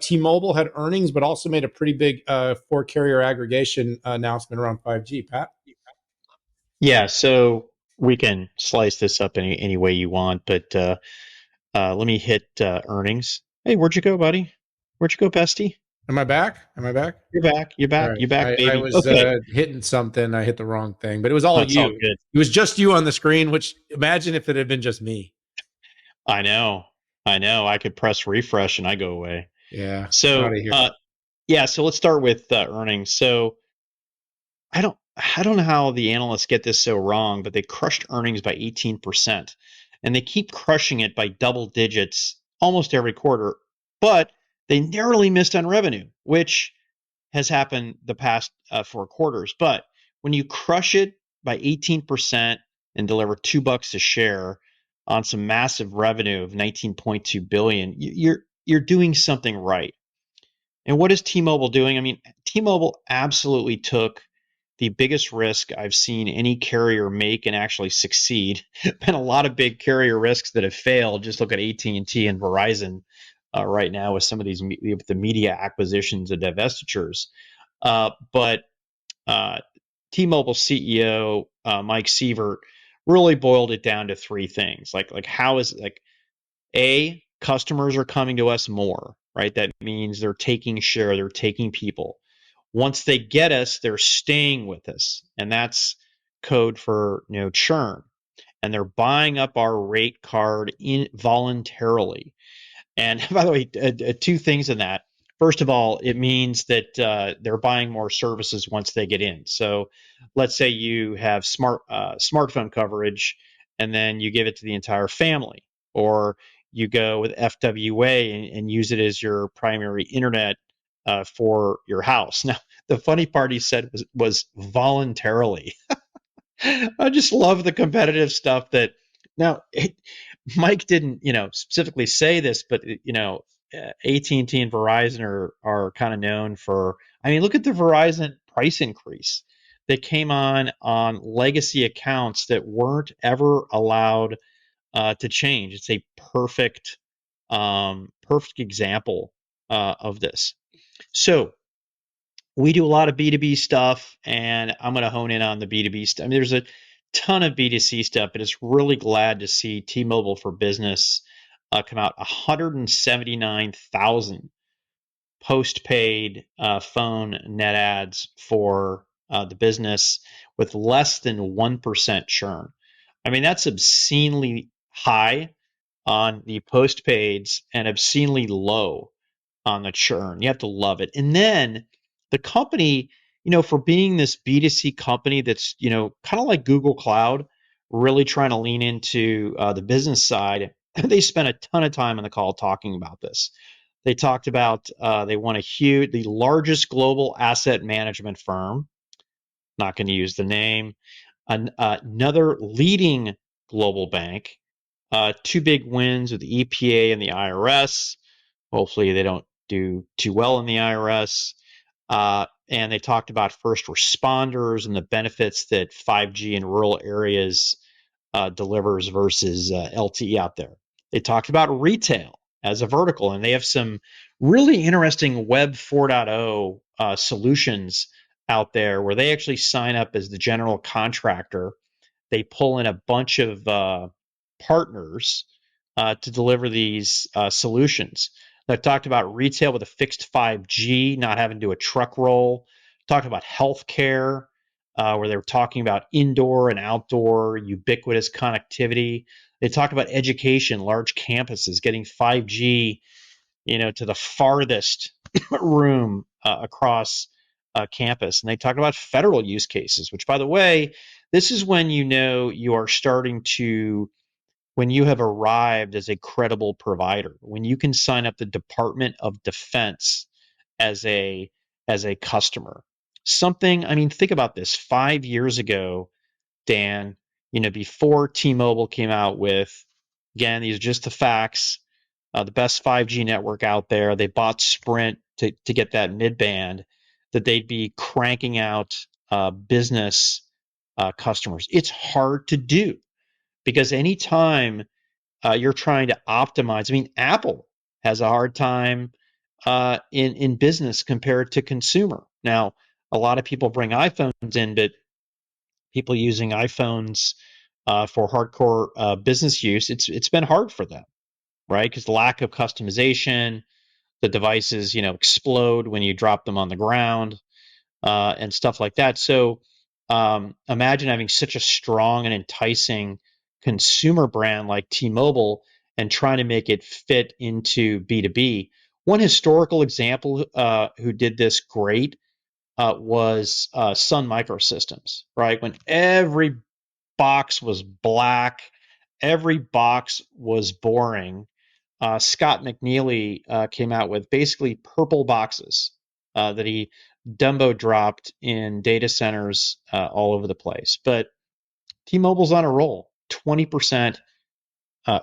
T-Mobile had earnings, but also made a pretty big four carrier aggregation announcement around 5G. Pat? Yeah, so we can slice this up any way you want, but let me hit earnings. Hey, where'd you go, buddy? Where'd you go, bestie? Am I back? Am I back? You're back. You're All back. right. You're back, I baby. was Okay. hitting something. I hit the wrong thing, but it was all That's all you. good. It was just you on the screen, which imagine if it had been just me. I know. I know. I could press refresh and I go away. Yeah. Out So, of here. yeah, so let's start with earnings. So, I don't know how the analysts get this so wrong, but they crushed earnings by 18%. And they keep crushing it by double digits almost every quarter, but they narrowly missed on revenue, which has happened the past four quarters. But when you crush it by 18% and deliver $2 a share on some massive revenue of 19.2 billion, you're doing something right. And what is T-Mobile doing? I mean, T-Mobile absolutely took the biggest risk I've seen any carrier make and actually succeed. Been a lot of big carrier risks that have failed. Just look at AT&T and T and Verizon right now with some of these the media acquisitions and divestitures. But T-Mobile CEO Mike Sievert really boiled it down to three things. Like how is like a customers are coming to us more, right? That means they're taking share, they're taking people. Once they get us, they're staying with us, and that's code for churn. And they're buying up our rate card voluntarily. And by the way, two things in that. First of all, it means that they're buying more services once they get in. So, let's say you have smartphone coverage, and then you give it to the entire family, or you go with FWA and use it as your primary internet for your house. Now, the funny part he said was voluntarily. I just love the competitive stuff that now Mike didn't, specifically say this, but AT&T and T and Verizon are kind of known for. I mean, look at the Verizon price increase that came on legacy accounts that weren't ever allowed to change. It's a perfect example of this. So we do a lot of B2B stuff, and I'm going to hone in on the B2B stuff. I mean, there's a ton of B2C stuff, but it's really glad to see T-Mobile for Business come out 179,000 postpaid phone net adds for the business with less than 1% churn. I mean, that's obscenely high on the postpaids and obscenely low on the churn. You have to love it. And then the company, for being this B2C company that's, kind of like Google Cloud, really trying to lean into the business side, they spent a ton of time on the call talking about this. They talked about they want the largest global asset management firm, not going to use the name, another leading global bank, two big wins with the EPA and the IRS. Hopefully, they don't do too well in the IRS. And they talked about first responders and the benefits that 5G in rural areas delivers versus LTE out there. They talked about retail as a vertical, and they have some really interesting Web 4.0 solutions out there where they actually sign up as the general contractor. They pull in a bunch of partners to deliver these solutions. I've talked about retail with a fixed 5G, not having to do a truck roll. Talked about healthcare, where they were talking about indoor and outdoor ubiquitous connectivity. They talked about education, large campuses, getting 5G, to the farthest room across campus. And they talked about federal use cases, which, by the way, this is when you are starting to when you have arrived as a credible provider, when you can sign up the Department of Defense as a customer. Something, I mean, think about this. 5 years ago, Dan, before T-Mobile came out with, again, these are just the facts, the best 5G network out there. They bought Sprint to get that mid band, that they'd be cranking out business customers. It's hard to do because anytime you're trying to optimize. I mean, Apple has a hard time in business compared to consumer. Now, a lot of people bring iPhones in, but people using iPhones for hardcore business use, it's been hard for them, right? Because the lack of customization, the devices, explode when you drop them on the ground, and stuff like that. So imagine having such a strong and enticing consumer brand like T-Mobile and trying to make it fit into B2B. One historical example who did this great was Sun Microsystems, right? When every box was black, every box was boring. Scott McNealy came out with basically purple boxes that he Dumbo dropped in data centers all over the place. But T-Mobile's on a roll. 20%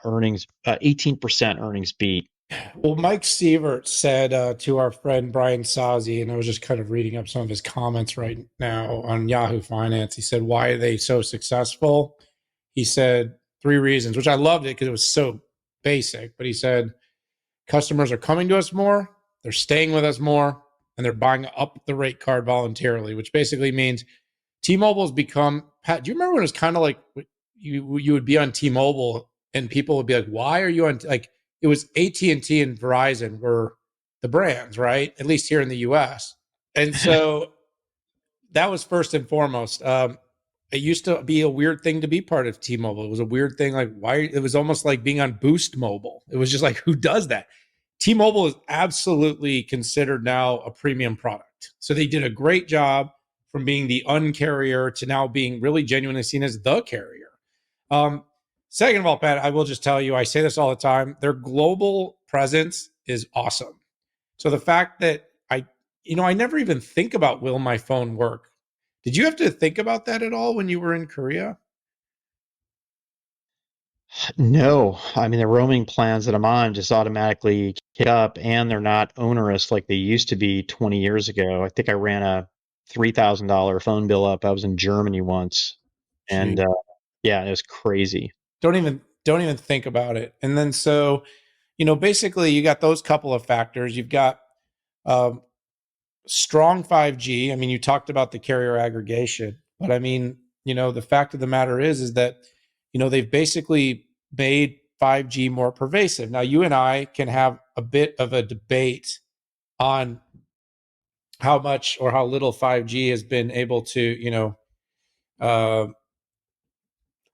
earnings, 18% earnings beat. Well, Mike Sievert said to our friend Brian Sazi, and I was just kind of reading up some of his comments right now on Yahoo Finance. He said, "Why are they so successful?" He said three reasons, which I loved it because it was so basic. But he said, customers are coming to us more, they're staying with us more, and they're buying up the rate card voluntarily, which basically means T-Mobile's become. Pat, do you remember when it was kind of like you would be on T-Mobile and people would be like, "Why are you on?" Like it was AT&T and Verizon were the brands, right? At least here in the U.S. And so that was first and foremost. It used to be a weird thing to be part of T-Mobile. It was a weird thing, like why it was almost like being on Boost Mobile. It was just like, who does that? T-Mobile is absolutely considered now a premium product. So they did a great job from being the uncarrier to now being really genuinely seen as the carrier. Um, Second of all, Pat, I will just tell you, I say this all the time, their global presence is awesome. So the fact that I never even think about will my phone work. Did you have to think about that at all when you were in Korea? No, I mean the roaming plans that I'm on just automatically kick up, and they're not onerous like they used to be 20 years ago. I think I ran a $3,000 phone bill up. I was in Germany once, and Gee, yeah, it was crazy. don't even think about it. And then so, basically you got those couple of factors. You've got um, strong 5G. I mean, you talked about the carrier aggregation, but I mean, the fact of the matter is that, they've basically made 5G more pervasive. Now, you and I can have a bit of a debate on how much or how little 5G has been able to, uh,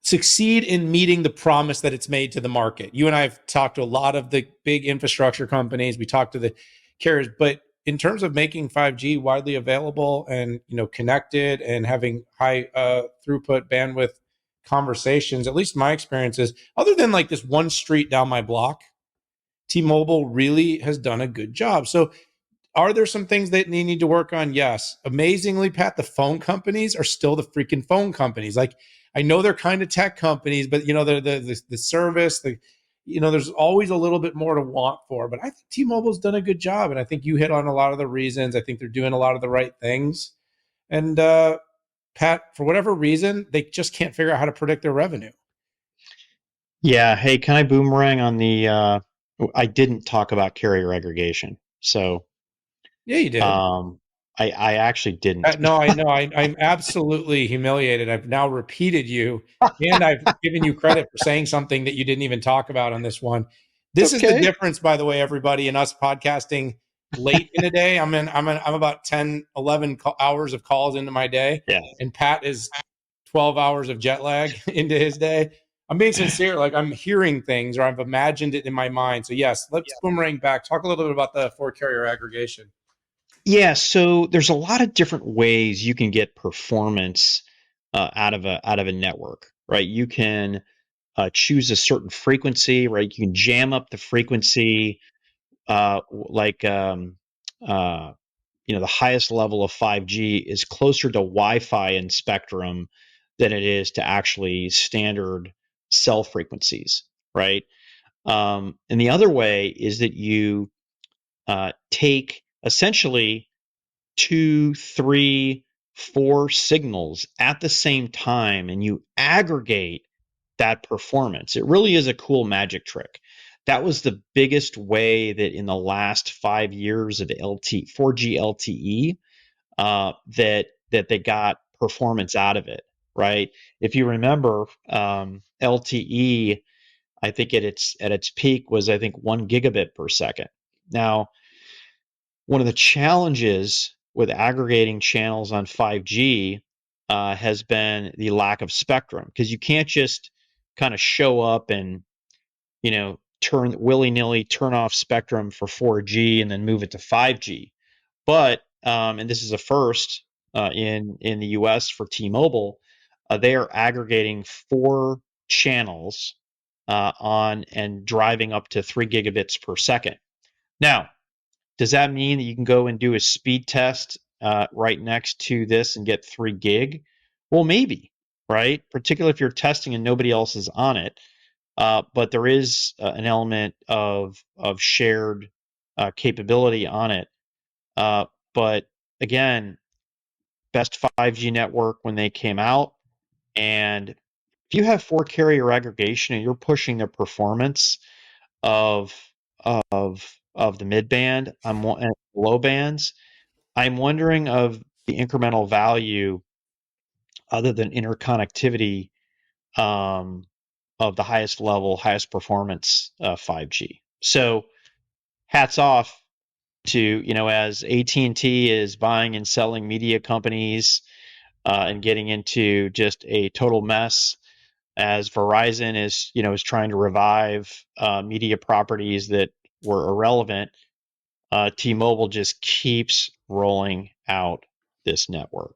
succeed in meeting the promise that it's made to the market. You and I have talked to a lot of the big infrastructure companies. We talked to the carriers, but in terms of making 5G widely available and connected and having high throughput bandwidth conversations, at least my experience is, other than like this one street down my block, T-Mobile really has done a good job. So are there some things that they need to work on? Yes. Amazingly, Pat, the phone companies are still the freaking phone companies. Like, I know they're kind of tech companies, but they're the service, there's always a little bit more to want for. But I think T-Mobile's done a good job, and I think you hit on a lot of the reasons. I think they're doing a lot of the right things. And Pat, for whatever reason, they just can't figure out how to predict their revenue. Yeah, hey, can I boomerang on the? I didn't talk about carrier aggregation, so Yeah, you did. um, I actually didn't. No, I know. I'm absolutely humiliated. I've now repeated you, and I've given you credit for saying something that you didn't even talk about on this one. It's This is the okay. difference, by the way, everybody, in us podcasting late in the day. I'm about 10, 11 hours of calls into my day, Yeah. and Pat is 12 hours of jet lag into his day. I'm being sincere. Like, I'm hearing things or I've imagined it in my mind. So yes, let's boomerang back. Talk a little bit about the four carrier aggregation. Yeah, so there's a lot of different ways you can get performance out of a network, right? You can choose a certain frequency, right? You can jam up the frequency, like uh, the highest level of 5G is closer to Wi-Fi and spectrum than it is to actually standard cell frequencies, right? And the other way is that you take essentially two, three, four signals at the same time and you aggregate that performance. It really is a cool magic trick. that was the biggest way that in the last 5 years of 4G LTE, that they got performance out of it, right? If you remember, LTE, I think at its peak was, I think, 1 gigabit per second. Now, one of the challenges with aggregating channels on 5G has been the lack of spectrum, because you can't just kind of show up and turn willy-nilly turn off spectrum for 4G and then move it to 5G. But and this is a first in the U.S. for T-Mobile, they are aggregating 4 channels on and driving up to 3 gigabits per second. Now, does that mean that you can go and do a speed test right next to this and get 3 gig? Well, maybe, right? Particularly if you're testing and nobody else is on it. But there is an element of shared capability on it. But again, best 5G network when they came out, and if you have 4 carrier aggregation and you're pushing the performance of of the mid band and low bands, I'm wondering of the incremental value other than interconnectivity, um, of the highest level, highest performance 5G. So hats off to, as AT&T is buying and selling media companies and getting into just a total mess, as Verizon is trying to revive media properties that were irrelevant. T-Mobile just keeps rolling out this network.